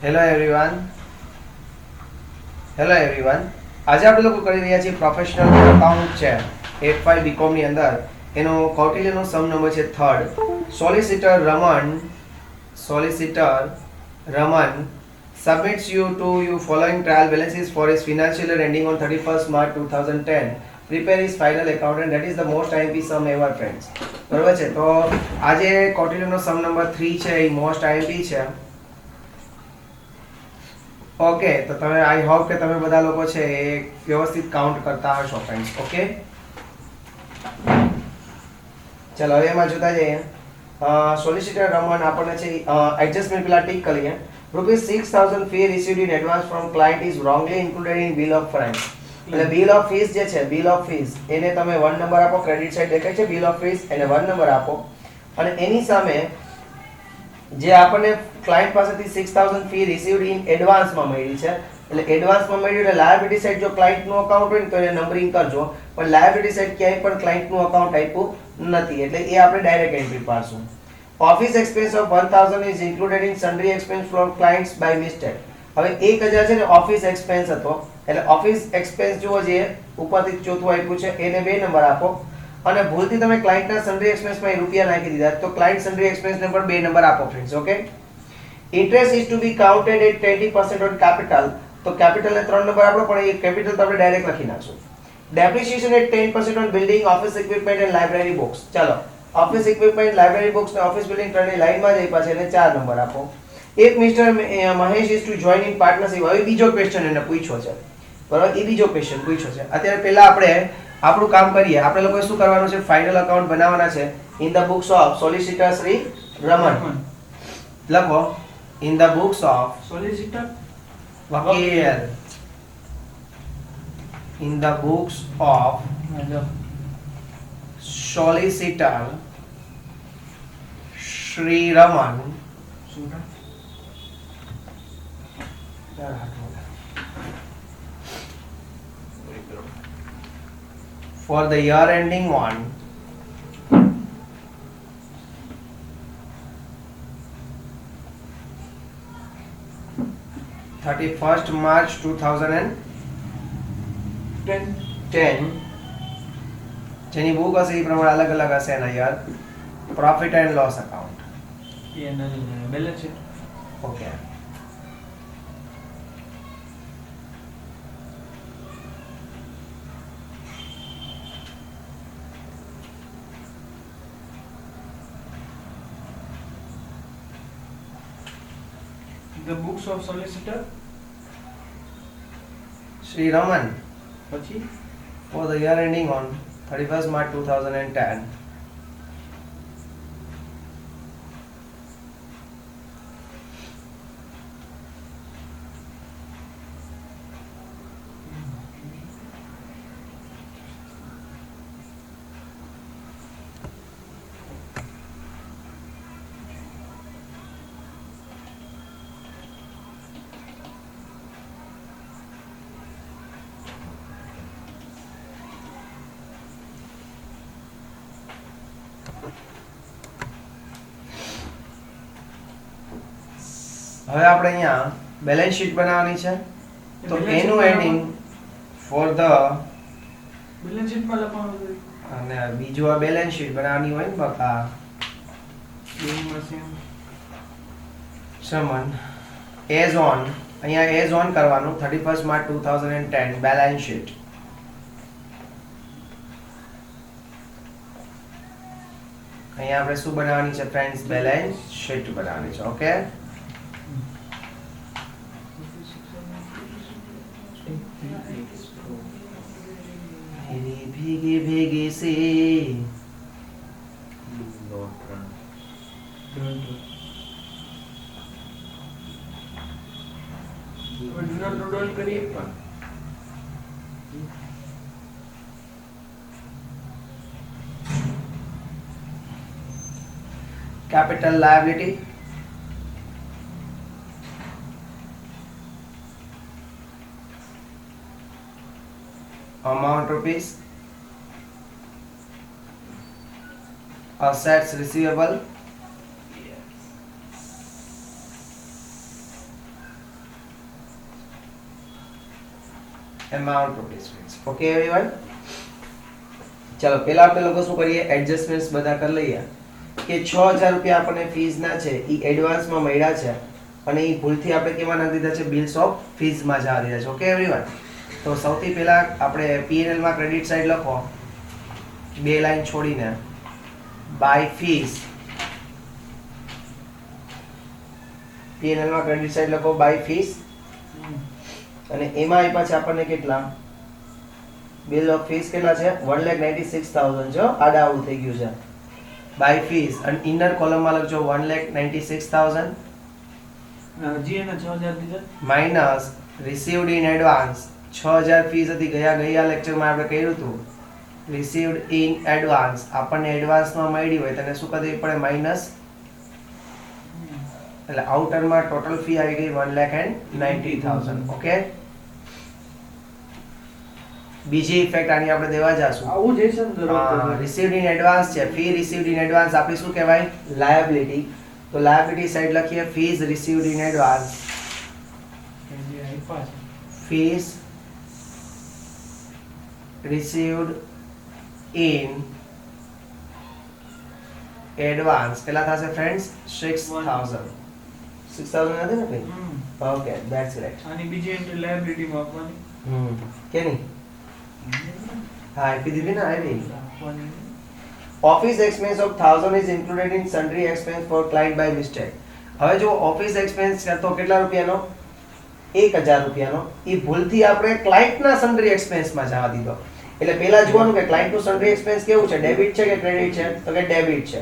Hello everyone. આજે આપણે લોકો કરી રહ્યા છીએ પ્રોફેશનલ અકાઉન્ટ છે 85 બીકોમ ની અંદર. એનો કૌટિલ્યનો સમ નંબર છે 3rd. Solicitor Raman submits you to you following trial balances for his financial year ending on 31st March 2010. Prepare his final account and that is the most IMP sum ever, friends. બરોબર છે. તો આજે કૌટિલ્યનો સમ number 3 છે, એ most IMP છે. Okay, તો તમે I hope કે તમે બધા લોકો છે એ વ્યવસ્થિત કાઉન્ટ કરતા હશો ફ્રેન્ડ્સ. ઓકે, ચાલો હવે એમાં જોતા જઈએ. સોલિસિટર રમન આપણને છે એડજસ્ટમેન્ટ પેલા ટીક કરીએ. ₹6000 fee received in advance from client is wrongly included in bill of friends. એટલે બિલ ઓફ ફીસ જે છે, બિલ ઓફ ફીસ એને તમે 1 નંબર આપો. ક્રેડિટ સાઈડ દેખાય છે બિલ ઓફ ફીસ, એને 1 નંબર આપો. અને એની સામે જે આપણને ક્લાયન્ટ પાસેથી 6000 ફી રિસીવ્ડ ઇન એડવાન્સમાં મળી છે, એટલે એડવાન્સમાં મળ્યું એટલે લાયબિલિટી સાઈડ જો ક્લાયન્ટનું અકાઉન્ટ હોય ને તો એને નંબરિંગ કરજો, પણ લાયબિલિટી સાઈડ ક્યાંય પણ ક્લાયન્ટનું અકાઉન્ટ આપ્યું નથી, એટલે એ આપણે ડાયરેક્ટ એન્ટ્રી પાડશું. Office expense of 1000 is included in sundry expense from clients by mistake. હવે 1000 છે ને ઓફિસ એક્સપેન્સ હતો, એટલે ઓફિસ એક્સપેન્સ જુઓ જે ઉપરથી ચોથું આપ્યું છે એને 2 નંબર આપો. અને ભૂલથી તમે ક્લાયન્ટના સન્ડ્રી એક્સપેન્સમાં રૂપિયા નાખી દીધા તો ક્લાયન્ટ સન્ડ્રી એક્સપેન્સને પણ 2 નંબર આપો friends. Okay, interest is to be counted at 20% on capital, તો કેપિટલને 3 નંબર આપો, પણ એ કેપિટલ તો આપણે ડાયરેક્ટ લખી નાખશું. Depreciation at 10% on building, office equipment and library books. ચાલો, ઓફિસ ઇક્વિપમેન્ટ, લાઇબ્રેરી બુક્સ ને ઓફિસ બિલ્ડિંગ ત્રણેય લાઈનમાં જ આપ્યા છે, એને 4 નંબર આપો. એક mister Mahesh is to join in partnership. હવે બીજો ક્વેશ્ચન એને પૂછ્યો છે, બરાબર, એ બીજો ક્વેશ્ચન પૂછ્યો છે. અત્યારે પહેલા આપણે આપણું કામ કરીએ. આપણે લોકોએ શું કરવાનું છે, ફાઇનલ અકાઉન્ટ બનાવવાના છે. In the books of solicitor Shri Raman લખો. In the books of solicitor વકીલ, in the books of solicitor Shri Raman for the year ending on 31st March 2010. જેની બુક હશે એ પ્રમાણે અલગ અલગ હશે એના યાર. Profit and loss account. Balance sheet. Okay, The books of solicitor. Shri Raman પછી for the year ending on 31st March 2010. હવે આપણે અહીંયા બેલેન્સ શીટ બનાવવાની છે, તો એનું એન્ડિંગ ફોર ધ, બેલેન્સ શીટમાં લખવાનું છે. અને બીજું આ બેલેન્સ શીટ બનાવવાની હોય ને બકા સમન એઝ ઓન, અહીંયા એઝ ઓન કરવાનું 31st March 2010 બેલેન્સ શીટ. અહીંયા આપણે શું બનાવવાની છે ફ્રેન્ડ્સ, બેલેન્સ શીટ બનાવવાની છે. ઓકે, ભીગી ભીગી ભીગી સી ડોલ કરીએ પણ capital liability, amount rupees, assets receivable, amount rupees fixed. Okay everyone? ચલો પહેલા આપણે લોકો શું કરીએ એડજસ્ટમેન્ટ્સ બધા કરી લઈએ કે 6000 રૂપિયા આપણને ફીસ ના છે ઈ એડવાન્સ માં મળ્યા છે અને ઈ ભૂલથી આપણે કેમાં નાખી દીધા છે બિલ્સ ઓફ ફીસ માં જવા દીધા છે. Okay everyone? તો સૌથી પહેલા આપણે P&L માં ક્રેડિટ સાઈડ લખો બે લાઈન છોડીને બાય ફીસ. P&L માં ક્રેડિટ સાઈડ લખો બાય ફીસ અને એમાં આપ્યા છે આપણને કેટલા બિલ ઓફ ફીસ કેટલા છે 1,96,000 જો આડા આવું થઈ ગયું છે બાય ફીસ અને ઇનર કોલમમાં લખજો 1,96,000 હજી એના 6000 દીધા minus received in advance 6000 fees હતી ગયા લેક્ચરમાં આપણે કહ્યું હતું રિસીવ્ડ ઇન એડવાન્સ આપણને એડવાન્સમાં મળી હોય તેને શું કરવી પડે માઈનસ એટલે આઉટરમાં ટોટલ ફી આવી ગઈ 1,90,000. ઓકે બીજી ઇફેક્ટ આની આપણે દેવા જાશું આવું જ છે ને દરરોજ રિસીવ્ડ ઇન એડવાન્સ છે ફી રિસીવ્ડ ઇન એડવાન્સ આપણી શું કહેવાય લાયબિલિટી. તો લાયબિલિટી સાઈડ લખીએ fees received in advance fees received in advance કેટલા થશે ફ્રેન્ડ્સ 6,000 નથી ને ભાઈ? Okay that's right. આની બીજી એન્ટ્રી લાયબિલિટી માં આપવાની કેની હા આપી દીધી ને આવી આપવાની office expense of 1000 is included in sundry expense for client by mistake. હવે જો ઓફિસ એક્સપેન્સ તો કેટલા રૂપિયાનો 1000 રૂપિયાનો ઈ ભૂલથી આપણે ક્લાયન્ટના સન્ડરી એક્સપેન્સમાં જવા દીધો. એટલે પહેલા જોવાનું કે ક્લાયન્ટનું સન્ડરી એક્સપેન્સ કેવું છે ડેબિટ છે કે ક્રેડિટ છે તો કે ડેબિટ છે.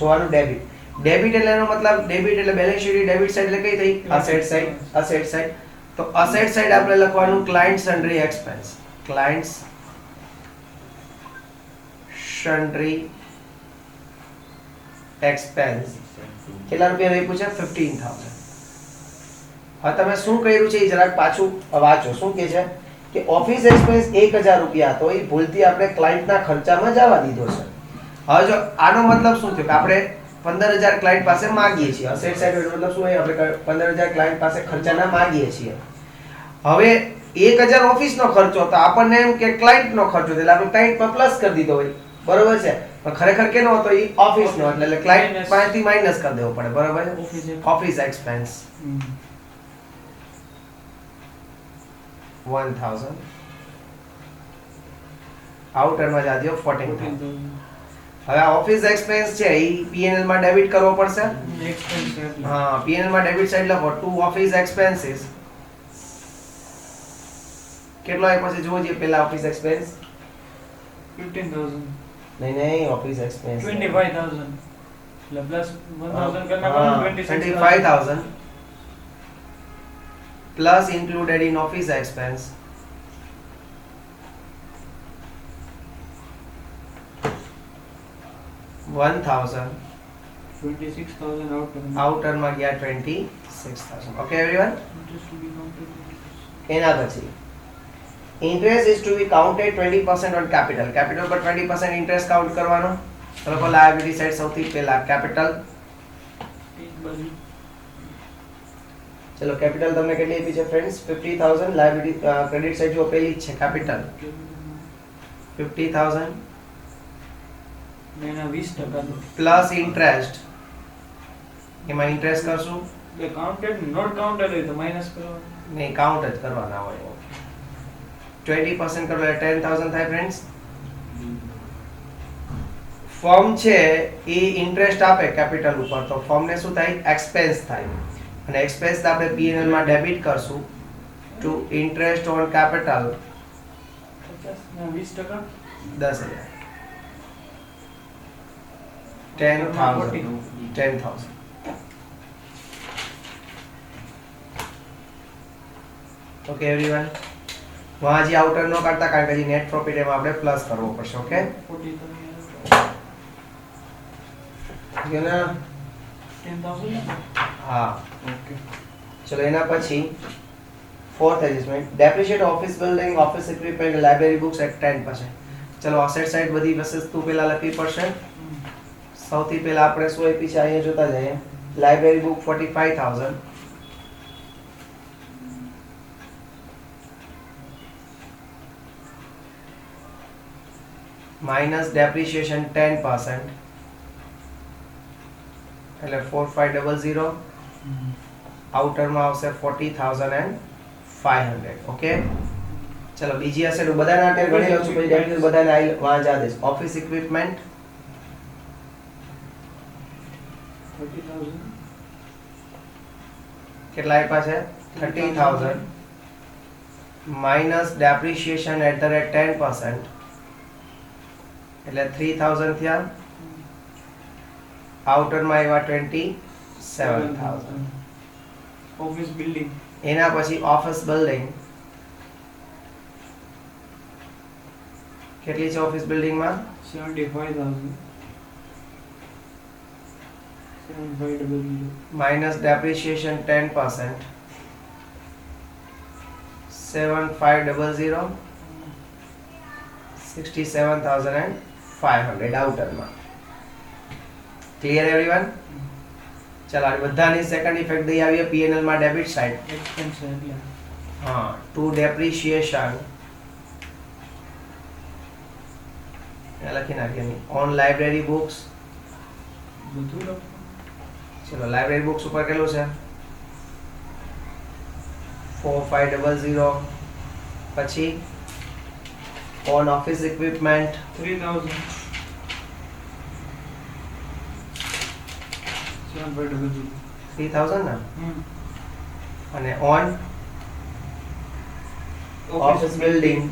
જોવાનું ડેબિટ. ડેબિટ એટલે એનો મતલબ ડેબિટ એટલે બેલેન્સ શીટ ડેબિટ સાઈડ એટલે કઈ થઈ અસેટ સાઈડ. અસેટ સાઈડ તો અસેટ સાઈડ આપણે લખવાનું client sundry expense clients sundry expense કેટલા રૂપિયા આપ્યું છે 15,000. હવે તમે શું કર્યું છે એ જરાક પાછું વાંચો શું કહે છે કે ઓફિસ એક્સપેન્સ 1000 રૂપિયા તો એ ભૂલથી આપણે ક્લાયન્ટના ખર્ચામાં જવા દીધો છે. હવે જો આનો મતલબ શું થયો કે આપણે 15,000 ક્લાયન્ટ પાસે માંગીએ છીએ અસેટ સાઈડ મતલબ શું હોય આપણે 15,000 ક્લાયન્ટ પાસે ખર્ચાના માંગીએ છીએ. હવે 1000 ઓફિસનો ખર્ચો તો આપણને એમ કે ક્લાયન્ટનો ખર્ચો એટલે આપણે ક્લાયન્ટમાં પ્લસ કરી દીધો હોય બરોબર છે પણ ખરેખર કેનો હતો ઈ ઓફિસ નો એટલે ક્લાયન્ટ પાસેથી માઈનસ કરી દેવો પડે બરોબર છે ઓફિસ એક્સપેન્સ 1000 આઉટર માં જા દો 14,000. હવે આ ઓફિસ એક્સપેન્સ છે ઈ P&L માં ડેબિટ કરવો પડશે. હા P&L માં ડેબિટ સાઈડ લખો ટુ ઓફિસ એક્સપેન્સીસ કેટલો આપ્યો છે જોજો પહેલા ઓફિસ એક્સપેન્સ 15,000 નહીં ઓફિસ એક્સપેન્સ 25,000 એટલે પ્લસ 1,000 કરના 25,000 plus included in office expense 1,000 26,000 outer માં ગયા 26,000. Okay everyone? એના પછી interest is to be counted 20% on capital. Capital પર 20% interest count કરવાનો. તો લોકો liability side સૌથી પહેલા capital. ચલો capital તમને કેટલી આપી છે friends 50,000 liability credit side જો પહેલી જ છે capital 50,000 એના 20% plus interest એમાં interest કરશું એટલે કાઉન્ટેડ નોટ કાઉન્ટેડ હોય તો માઈનસ કરવાનું નહીં કાઉન્ટ જ કરવાના હોય 20% કરો એટલે 10,000 થાય ફ્રેન્ડ્સ. ફર્મ છે એ ઇન્ટરેસ્ટ આપે કેપિટલ ઉપર તો ફર્મ ને શું થાય એક્સપેન્સ થાય અને એક્સપેન્સ આપણે P&L માં ડેબિટ કરશું to interest on capital 20% 10,000 10,000 okay everyone वहां जी आउटर नो करता कारण કે નેટ પ્રોફિટ એમાં આપણે પ્લસ કરવો પડશે ઓકે you know 10,000 હા ઓકે ચલો એના પછી fourth adjustment depreciate office building office equipment library books at 10%. ચલો અસેટ સાઈડ બધી વસ્તુ પહેલા લખવી પડશે. સૌથી પહેલા આપણે શું આપી છે અહીંયા જોતા જઈએ લાઇબ્રેરી બુક 45,000 માઇનસ ડેપ્રિસિએશન 10%, એટલે 4500. આઉટરમાં આવશે 40,500. ઓકે, ચલો બીજી અસેટ બધાના અત્યારે ગણી લઉં છું, પછી ડેબિટ બધાને વાં જા દઈશ. Office equipment 30,000. કેટલા આપ્યા છે? 30,000 minus depreciation at the rate 10%, એટલે 3,000 થયા. આઉટરમાં આવ્યા 27,000. ઓફિસ બિલ્ડિંગ એના પછી ઓફિસ બિલ્ડિંગ કેટલી છે? ઓફિસ બિલ્ડિંગમાં 75,000. 7500. માઇનસ ડેપ્રિસિએશન 10%, 7500, 67,500 આઉટરમાં. Clear everyone? ચાલો આ બધાની સેકન્ડ ઇફેક્ટ દઈ આવીએ પીએનએલ માં ડેબિટ સાઈડ. એક્સપેન્સ એટલે હા, ટુ ડેપ્રિસિએશન લખી નાખીએ. ઓન લાઇબ્રેરી બુક્સ, બધું લખો. ચલો લાઇબ્રેરી બુક્સ ઉપર કેટલું છે? 4500. પછી ઓન ઓફિસ ઇક્વિપમેન્ટ 3,000. 7500. 3000 ને, હમ. અને on office building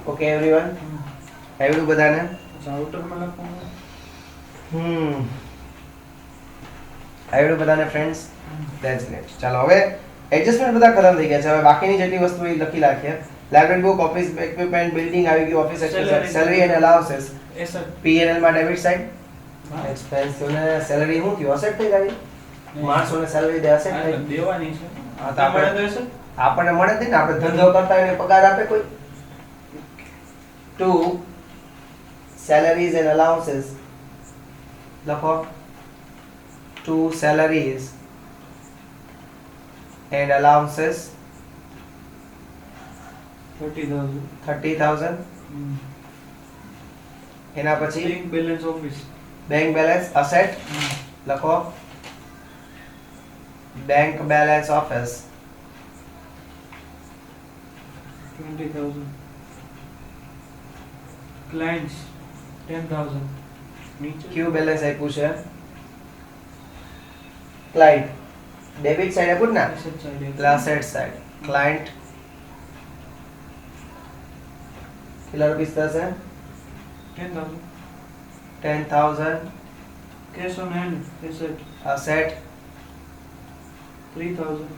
okay everyone, આવડ્યું બધાને? આઉટરમાં લખવાનું. આવડ્યું બધાને ફ્રેન્ડ્સ? That's great. ચાલો હવે એડજસ્ટમેન્ટ બધા ખતમ થઈ ગયા છે. હવે બાકીની જેટલી વસ્તુ એ લખી નાખીએ. Library book, office equipment, building આવી ગયું, office expense, salary and allowances. Asset. PNL માં ડેબિટ સાઈડ હા. એક્સપેન્સ ને સેલરી શું થયું? અસેટ થઈ ગઈ. માણસોને સેલરી દે અસેટ થઈ. દેવાની છે. હા, તો આપણે- આપણે દેશે. આપણને મળે જ નહીં ને, આપણે ધંધો કરતા હોય ને પગાર આપે કોઈ. ટુ salaries and allowances લખો. To salaries and allowances 30,000. 30,000. એના પછી bank balance office. Bank balance asset લખો. Bank balance office 20,000. ક્લાયન્ટ્સ 10,000. નીચે ક્યુ બેલેન્સ આપ્યું છે? ક્લાયન્ટ ડેબિટ સાઈડ આપ્યું ને, એસેટ સાઈડ. એટલે અસેટ સાઈડ. ક્લાયન્ટ કેટલા રૂપીસ થશે? 10,000. 10,000. Cash on hand asset asset 3,000.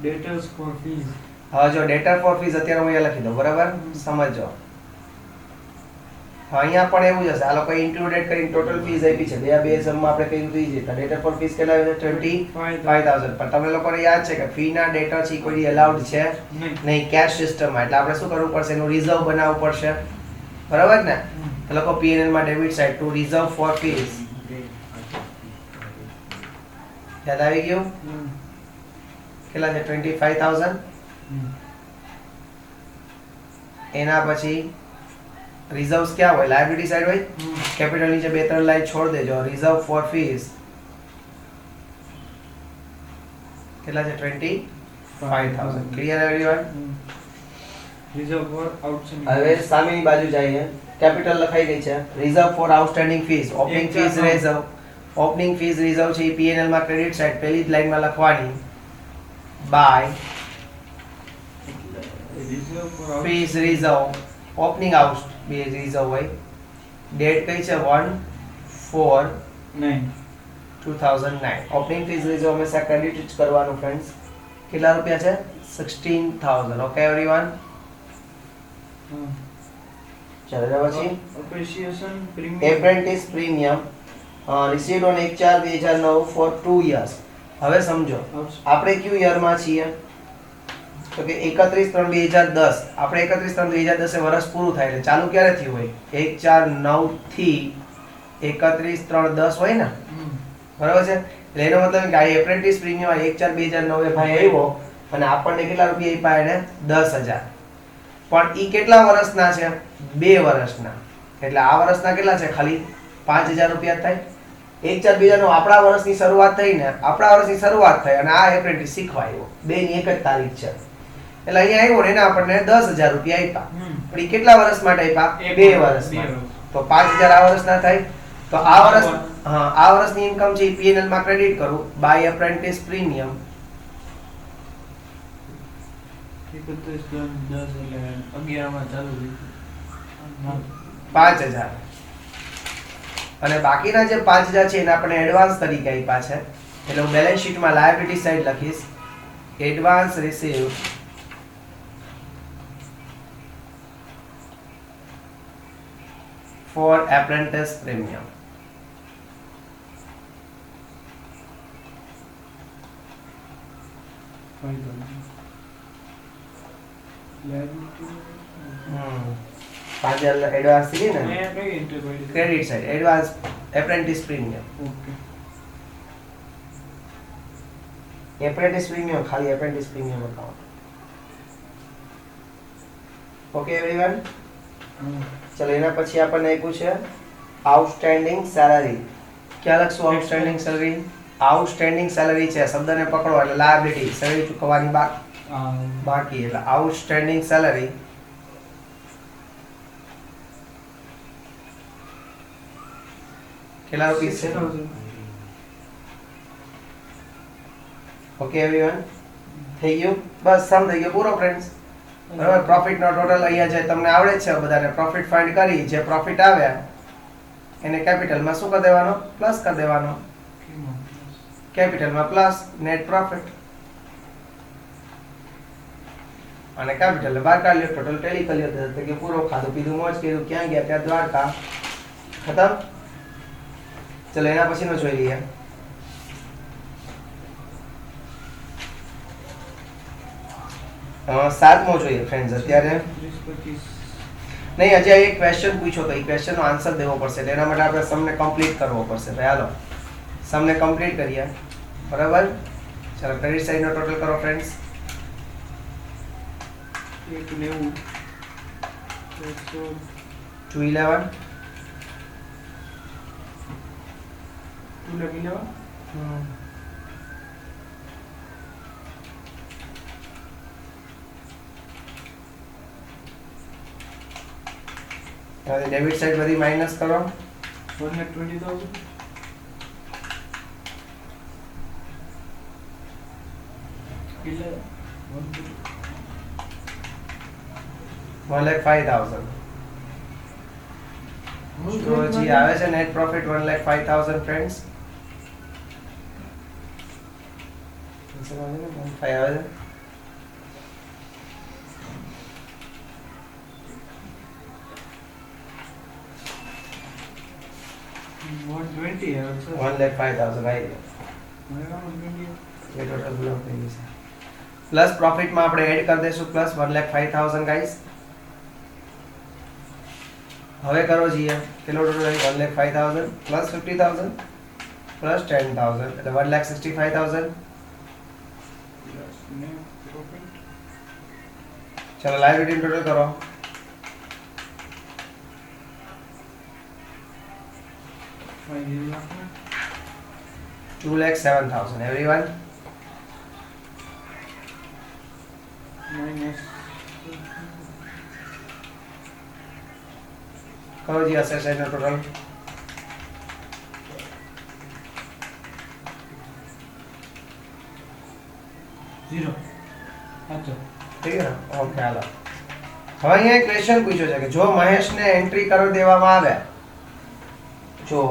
Debtors for fees. હવે જો ડેટર ફોર ફીસ અત્યારે હું અહીંયા લખી દઉં, બરાબર? સમજો. હા, અહીંયા પણ એવું જ હશે. આ લોકો ઇન્ક્લુડેડ કરીને ટોટલ ફીસ આપી છે. બે સમમાં આપણે કઈ રીતે છે ડેટર ફોર ફીસ કેટલા આવે છે? 25,000. પણ તમે લોકોને યાદ છે કે ફી ના ડેટર છે કોઈ અલાઉડ છે નહીં. નહીં કેશ સિસ્ટમમાં. એટલે આપણે શું કરવું પડશે? એનું રિઝર્વ બનાવવું પડશે, બરાબર ને? તો લોકો પીએનએલ માં debit side to reserve for fees. યાદ આવી ગયું? કેટલા છે? 25,000. એના પછી રિઝર્વ્સ ક્યાં હોય? લાયબિલિટી સાઈડ હોય. કેપિટલ નીચે બે ત્રણ લાઈન છોડ દેજો. રિઝર્વ ફોર ફીસ કેટલા છે? 25,000. Clear everyone? Reserve for outstanding. હવે સામેની બાજુ જઈએ. કેપિટલ લખાઈ ગઈ છે. Reserve for outstanding fees. Opening fees reserve. Opening fees reserve છે એ પીએનએલ માં ક્રેડિટ સાઈડ પહેલી જ લાઈનમાં લખવાની. By reserve for fees reserve. Opening out બે રિઝર્વ હોય. ડેટ કઈ છે? 1/4/2009. ઓપનિંગ ફીસ રિઝર્વ હંમેશા ક્રેડિટ જ કરવાનું ફ્રેન્ડ્સ. કેટલા રૂપિયા છે? 16,000. Okay everyone? ચાલો પછી appreciation premium. Apprentice premium received on 1/4/2009 for 2 years. હવે સમજો આપણે કયું યરમાં છીએ? તો કે 31/3/2010. આપણે 31/3/2010 એ વર્ષ પૂરું થાય એટલે ચાલુ ક્યારે થયું હોય? 1/4/9 થી 31 3 10 હોય ને, હમ. બરાબર છે. એટલે એનો મતલબ કે આ એપ્રેન્ટિસ પ્રીમિયમ 1/4/2009 એ ભાઈ આવ્યો અને આપણને કેટલા રૂપિયા આપ્યા એને 10,000. પણ ઈ કેટલા વર્ષના છે? 2 વર્ષના. એટલે આ વર્ષના કેટલા છે? ખાલી 5,000 રૂપિયા થાય. 1/4/2009 આપણા વર્ષની શરૂઆત થઈ ને, આપણા વર્ષની શરૂઆત થઈ અને આ એપ્રેન્ટિસ શીખવા આવ્યો. બેની એક જ તારીખ છે. એટલે અહીંયા આવ્યો ને એને આપણને 10,000 રૂપિયા આપ્યા. હમ. પણ ઈ કેટલા વર્ષ માટે આપ્યા? 2 વર્ષ બે માટે. વર્ષ. તો 5,000 આ વર્ષના થાય. તો આ વર્ષ આ વર્ષની ઇન્કમ છે એ P&L માં ક્રેડિટ કરું બાય એપ્રેન્ટિસ પ્રીમિયમ. 31 10 એટલે 11 માં ચાલુ થયું. 5,000 અને બાકીના જે 5,000 છે એને આપણે એડવાન્સ તરીકે આપ્યા છે. એટલે હું બેલેન્સ શીટમાં લાયબિલિટી સાઈડ લખીશ advance receive for apprentice premium. Liability. 5,000 advance થઈ ને મેં કઈ entry કરી? Credit side advance apprentice premium. Okay. Apprentice premium ખાલી apprentice premium account. Okay everyone. Hmm. ચલો એના પછી આપણને આપ્યું છે આઉટસ્ટેન્ડિંગ સેલરી. ક્યાં લખશું આઉટસ્ટેન્ડિંગ સેલરી? આઉટસ્ટેન્ડિંગ સેલરી છે શબ્દને પકડો એટલે લાયબિલિટી સેલરી ચૂકવવાની બાકી એટલે આઉટસ્ટેન્ડિંગ સેલરી કેટલા રૂપિયા છે? 6,000. ઓકે એવરીવન થઈ ગયું? બસ સમ થઈ ગયો પૂરો ફ્રેન્ડ્સ. બરાબર. પ્રોફિટ નો ટોટલ અહીંયા જે તમને આવડે જ છે બધાને પ્રોફિટ ફાઇન્ડ કરી જે પ્રોફિટ આવ્યા એને કેપિટલમાં શું કરી દેવાનો? પ્લસ કરી દેવાનો. કેપિટલમાં પ્લસ નેટ પ્રોફિટ અને કેપિટલ બહાર કાઢી લ્યો ટોટલ ટેલી કરી લ્યો તો કે પૂરો ખાધું પીધું મોજ કર્યું ક્યાં ગયા ત્યાં દ્વારકા ખતમ. ચલો એના પછીનો જોઈ લઈએ. સાતમો જોઈએ ફ્રેન્ડ્સ અત્યારે 30-25. નહીં હજી એક ક્વેશ્ચન પૂછ્યો તો એ ક્વેશ્ચનનો આન્સર દેવો પડશે એટલે એના માટે આપણે સમને કમ્પ્લીટ કરવો પડશે. તો હાલો સમને કમ્પ્લીટ કરીએ. બરાબર. ચાલો ક્રેડિટ સાઈડનો ટોટલ કરો ફ્રેન્ડ્સ. 190. 211 211. હવે ડેબિટ સાઈડ બધી માઈનસ કરો. 120,000. 1,05,000. તો જી આવે છે નેટ પ્રોફિટ 1,05,000 ફ્રેન્ડ્સ. આવે છે. $120,000. 1,05,000 આવી ગયો. એ ટોટલ બ્લોક થઈ ગયું છે. પ્લસ પ્રોફિટમાં આપણે એડ કરી દઈશું પ્લસ 1,05,000 ગાઈસ. હવે કરો જીએ કેટલો ટોટલ 1,05,000 પ્લસ 50,000 પ્લસ 10,000 એટલે 1,65,000. ચલો લાયબિલિટી ટોટલ કરો. 2,07,000 everyone. Minus કરો જી અસેટ સાઈડ નો ટોટલ. zero. સાચો. ठीक है ना ओके हालो. હવે અહીંયા એક ક્વેશ્ચન પૂછ્યો છે કે જો મહેશને એન્ટ્રી કરી દેવામાં આવે જો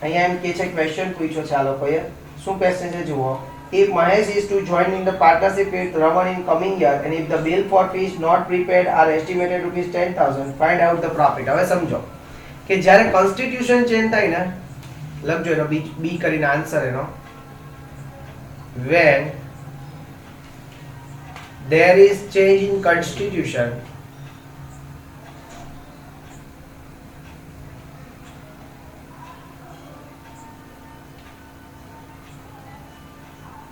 અહીંયા એમ કે છે ક્વેશ્ચન પૂછ્યો છે આ લોકોએ શું ક્વેશ્ચન છે જુઓ. If Mahesh is to join in the partnership with Raman in coming year and if the bill for fees not prepaid are estimated rupees 10,000 find out the profit. હવે સમજો કે જ્યારે કોન્સ્ટિટ્યુશન ચેન્જ થાય ને લખજો એનો બી કરીને આન્સર એનો when there is change in constitution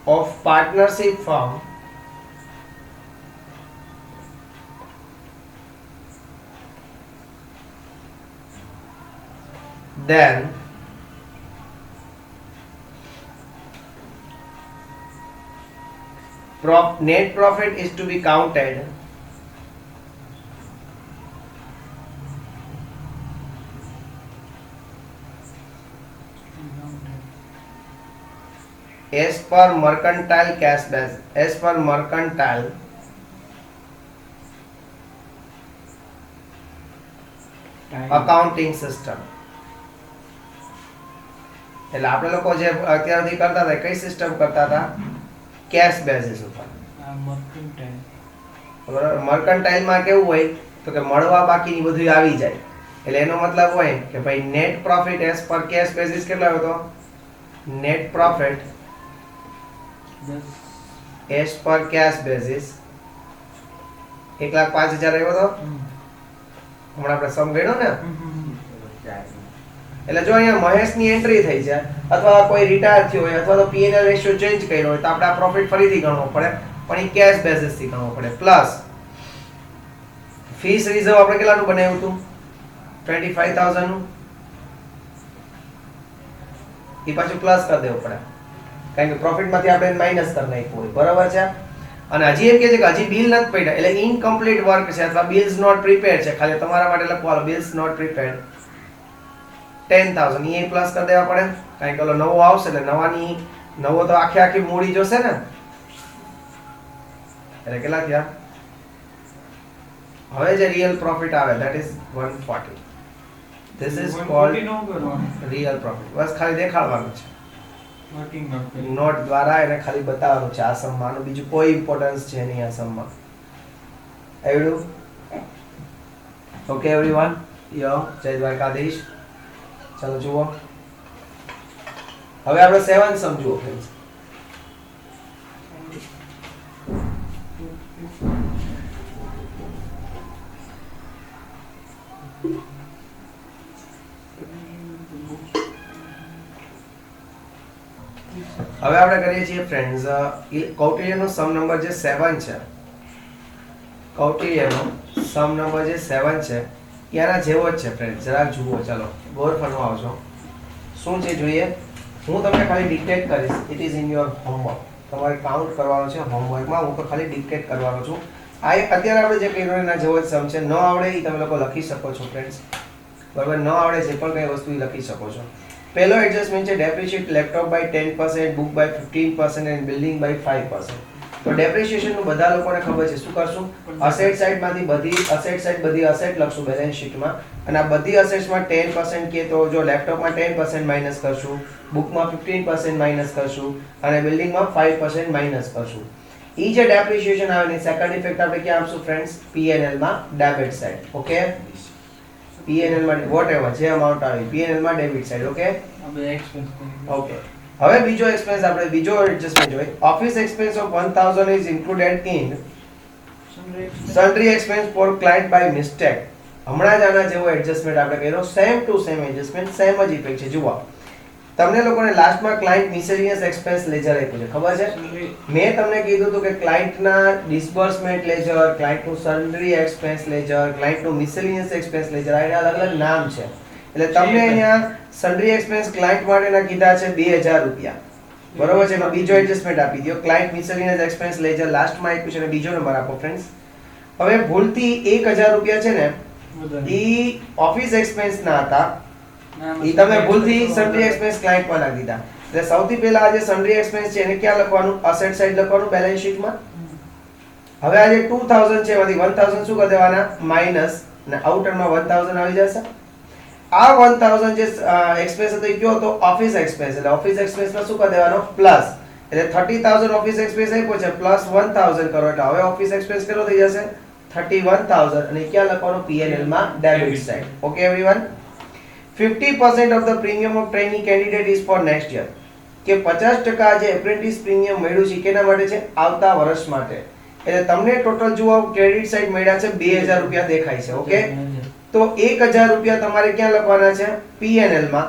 of partnership firm then net profit is to be counted as per mercantile cash balance, as per mercantile accounting system. એટલે આપણે લોકો જે અત્યાર સુધી કરતા હતા કઈ સિસ્ટમ કરતા હતા કેશ બેઝિસ ઉપર બરાબર મર્કન્ટાઇલ માં કેવું હોય તો કે મળવા બાકીની બધું આવી જાય એટલે એનો મતલબ હોય કે ભાઈ net profit as per cash basis કેટલો હતો net profit as per cash basis 1,05,000 આવ્યો હતો હમણાં આપણે સમ ગણ્યો ને એટલે જો અહીંયા મહેશની એન્ટ્રી થઈ જાય અથવા કોઈ રિટાયર થયો હોય અથવા તો પીએનએલ રેશિયો ચેન્જ કર્યો હોય તો આપણે આ પ્રોફિટ ફરીથી ગણવો પડે પણ એ કેશ બેઝિસ થી ગણવો પડે પ્લસ ફીસ રિઝર્વ આપણે કેટલાનું બનાવ્યું હતું 25,000 નું એ પાછું પ્લસ કરી દેવું પડે કારણ કે પ્રોફિટ માંથી આપણે માઈનસ કરી નાખ્યું હોય બરાબર છે અને હજી એમ કહે છે કે હજી બિલ નથી પડ્યા એટલે ઇનકમ્પ્લીટ વર્ક છે અથવા બિલ્સ નોટ પ્રિપેર્ડ છે ખાલી તમારા માટે લખવાનું બિલ્સ નોટ પ્રિપેર્ડ 10,000 એ પ્લસ કરી દેવા પડે કારણ કે ઓલો નવો આવશે એટલે નવો તો આખી મૂડી જોશે ને એટલે કેટલા થયા હવે જે રિયલ પ્રોફિટ આવે that is 140 this is called real profit બસ ખાલી દેખાડવાનું છે નોટ દ્વારા એને ખાલી બતાવવાનું છે આ સમ્માનું બીજું કોઈ ઇમ્પોર્ટન્સ છે નહીં આ સમ્માન એવડું ઓકે એવરીવન યો જય દ્વારકાધીશ ચાલો જુઓ હવે આપણે 7 સમજુઓ ફ્રેન્ડ્સ હવે આપણે કરીએ છીએ ફ્રેન્ડ્સ કૌટિલ્યનો સમ નંબર જે 7 છે કૌટિલ્યનો સમ નંબર જે 7 છે એના જેવો જ છે ફ્રેન્ડ જરાક જુઓ ચાલો ગોર ફરવા આવજો શું છે જોઈએ હું તમને ખાલી ડિક્ટેટ કરીશ it is in your homework તમારે કાઉન્ટ કરવાનો છે હોમવર્કમાં હું તો ખાલી ડિક્ટેટ કરવાનો છું આ અત્યારે આપણે જે કર્યું એના જેવો જ સમ છે ન આવડે એ તમે લોકો લખી શકો છો ફ્રેન્ડ્સ બરાબર ન આવડે જે પણ કઈ વસ્તુ લખી શકો છો પહેલો એડજસ્ટમેન્ટ છે depreciate laptop by 10% book by 15% and building by 5%. તો ડેપ્રિશિએશન નું બધા લોકોને ખબર છે શું કરશું અસેટ સાઈડ માંથી બધી અસેટ લખશું બેલેન્સ શીટમાં અને આ બધી અસેટ્સ માં 10% કે તો જો લેપટોપ માં 10% માઈનસ કરશું બુક માં 15% માઈનસ કરશું અને બિલ્ડિંગ માં 5% માઈનસ કરશું ઈ જે ડેપ્રિશિએશન આવે ને સેકન્ડ ઇફેક્ટ આપણે ક્યાં આપશું ફ્રેન્ડ્સ પીએનએલ માં ડેબિટ સાઈડ ઓકે પીએનએલ માં વોટએવર જે અમાઉન્ટ આવી પીએનએલ માં ડેબિટ સાઈડ ઓકે ઓકે હવે બીજો એક્સપેન્સ આપણે બીજો એડજસ્ટમેન્ટ જોઈએ office expense of 1000 is included in sundry expense for client by mistake હમણાં જ આના જેવો એડજસ્ટમેન્ટ આપણે કર્યો same to same adjustment same જ ઇફેક્ટ છે જુઓ તમને લોકોને લાસ્ટમાં ક્લાયન્ટ મિસેલિયસ એક્સપેન્સ લેજર આપ્યું છે ખબર છે મેં તમને કીધું હતું કે ક્લાયન્ટના ડિસ્બર્સમેન્ટ લેજર ક્લાયન્ટનું સન્ડ્રી એક્સપેન્સ લેજર ક્લાયન્ટનું મિસેલિયસ એક્સપેન્સ લેજર આ અલગ અલગ નામ છે એટલે તમને અહીંયા સન્ડ્રી એક્સપેન્સ ક્લાયન્ટ માટેના કીધા છે 2000 રૂપિયા બરોબર છે એનો બીજો એડજસ્ટમેન્ટ આપી દો ક્લાયન્ટ મિસેલિયસ એક્સપેન્સ લેજર લાસ્ટમાં આપ્યું છે અને બીજો નંબર આપો ફ્રેન્ડ્સ હવે ભૂલથી 1000 રૂપિયા છે ને ઈ ઓફિસ એક્સપેન્સ ના હતા ઈ તમે ભૂલથી સન્ડ્રી એક્સપેન્સ ક્લાયન્ટ માં નાખી દીધા એટલે સૌથી પહેલા આ જે સન્ડ્રી એક્સપેન્સ છે એને ક્યાં લખવાનું અસેટ સાઈડ લખવાનું બેલેન્સ શીટમાં હવે આ જે 2000 છે એમાંથી 1000 શું કરી દેવાના માઈનસ અને આઉટરમાં 1000 આવી જશે આ 1000 જે એક્સપેન્સ હતો એ કયો હતો ઓફિસ એક્સપેન્સ એટલે ઓફિસ એક્સપેન્સમાં શું કરી દેવાનો પ્લસ એટલે 30000 ઓફિસ એક્સપેન્સ આપ્યો છે પ્લસ 1000 કરો એટલે હવે ઓફિસ એક્સપેન્સ કેટલો થઈ જશે 31000 અને ક્યાં લખવાનું પીએનએલ માં debit side okay everyone 50% of the premium of trainee candidate is for next year કે 50% જે એપ્રેન્ટિસ પ્રીમિયમ મળ્યું છે કેના માટે છે આવતા વર્ષ માટે એટલે તમને ટોટલ જુઓ ક્રેડિટ સાઈડ મળ્યા છે 2000 રૂપિયા દેખાય છે ઓકે તો 1000 રૂપિયા તમારે ક્યાં લખવાના છે પીએનએલ માં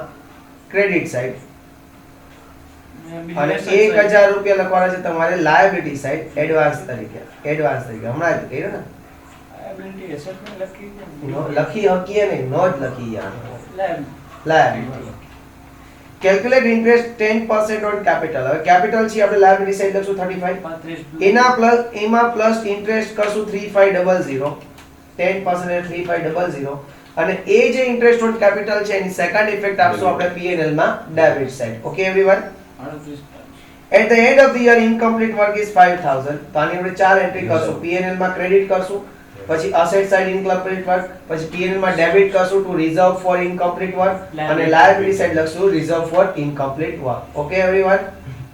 ક્રેડિટ સાઈડ અને 1000 રૂપિયા લખવાના છે તમારે લાયબિલિટી સાઈડ એડવાન્સ તરીકે હમણાં જ કહ્યું ને લાયબિલિટી એસેટ માં લખી દે નો લખી હકીએ નહીં નો જ લખી યાર લાયબ liability calculate interest 10% on capital હવે કેપિટલ છે આપણે લાયબિલિટી સાઈડ લખશું 35 એમાં પ્લસ ઇન્ટરેસ્ટ કરશું 3500 10% એટલે 3500 અને એ જે ઇન્ટરેસ્ટ ઓન કેપિટલ છે એની સેકન્ડ ઇફેક્ટ આપશું આપણે P&L માં debit side okay everyone 38 at the end of the year incomplete work is 5000 તો આની આપણે ચાર એન્ટ્રી કરશું P&L માં ક્રેડિટ કરશું પછી અસેટ સાઈડ ઇનકમ્પ્લીટ વર્ક પછી P&L માં ડેબિટ કરશું to reserve for incomplete work અને લાયબિલિટી સાઈડ લખશું reserve for incomplete work okay everyone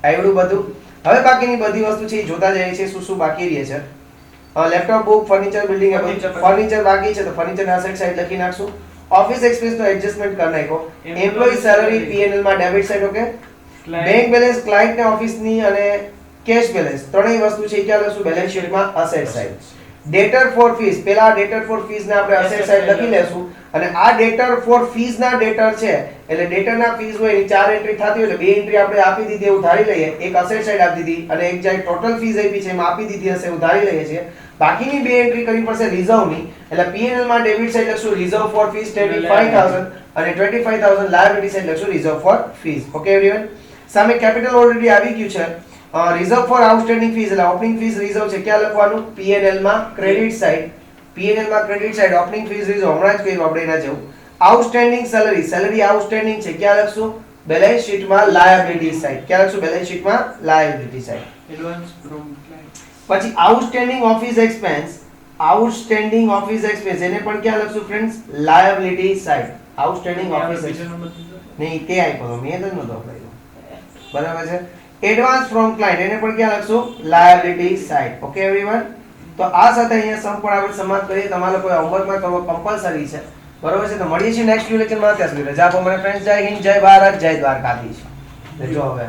આવડું બધું હવે બાકીની બધી વસ્તુ છે એ જોતા જઈએ છે શું શું બાકી રહે છે laptop book furniture building furniture બાકી છે તો ફર્નિચર ના અસેટ સાઈડ લખી નાખશું ઓફિસ એક્સપેન્સ નો એડજસ્ટમેન્ટ કરી નાખો એમ્પ્લોયી સેલરી P&L માં debit side okay bank balance client ને ઓફિસ ની અને કેશ બેલેન્સ ત્રણેય વસ્તુ છે ક્યાં લખશું બેલેન્સ શીટ માં asset side debtor for fees પેલા ડેટર ફોર ફીસ ને આપણે અસેટ સાઈડ લખી લેશું અને આ ડેટર ફોર ફીસ ના ડેટર છે એટલે ડેટર ના ફીસ હોય એની ચાર એન્ટ્રી થતી હોય એટલે બે એન્ટ્રી આપણે આપી દીધી એવું ધારી લઈએ એક અસેટ સાઈડ આપી દીધી અને એક જે ટોટલ ફીસ આપી છે એમાં આપી દીધી હશે એવું ધારી લઈએ છીએ બાકીની બે એન્ટ્રી કરવી પડશે રિઝર્વ ની એટલે P&L માં ડેબિટ સાઈડ લખશું રિઝર્વ ફોર ફીસ 25000 અને 25000 લાયબિલિટી સાઈડ લખશું reserve for fees okay everyone સામે કેપિટલ ઓલરેડી આવી ગયું છે રિઝર્વ ફોર આઉટસ્ટેન્ડિંગ ફીસ એટલે ઓપનિંગ ફીસ રિઝર્વ છે ક્યાં લખવાનું P&L માં credit side opening fees reserve હમણાં જ કહ્યું આપણે એના જેવું આઉટસ્ટેન્ડિંગ સેલરી આઉટસ્ટેન્ડિંગ છે ક્યાં લખશું બેલેન્સ શીટ માં લાયબિલિટી સાઈડ ક્યાં લખશું બેલેન્સ શીટ માં liability side advance from client પછી આઉટસ્ટેન્ડિંગ ઓફિસ એક્સપેન્સ એને પણ ક્યાં લખશું friends liability side outstanding office નહીં તે આપ્યો મેં તો નતો આપ્યો બરાબર છે એડવાન્સ ફ્રોમ ક્લાયન્ટ એને પણ ક્યાં લખશું લાયબિલિટી સાઈડ ઓકે એવરીવન તો આ સાથે અહીંયા સંપૂર્ણ આપણે સમાપ્ત કરીએ તમારે કોઈ હોમવર્કમાં કરવો કમ્પલસરી છે બરોબર છે તો મળીએ છીએ નેક્સ્ટ લેક્ચરમાં ત્યાં સુધી રજા આપો મને ફ્રેન્ડ્સ જય હિન્દ જય ભારત જય દ્વારકાધીશ જો હવે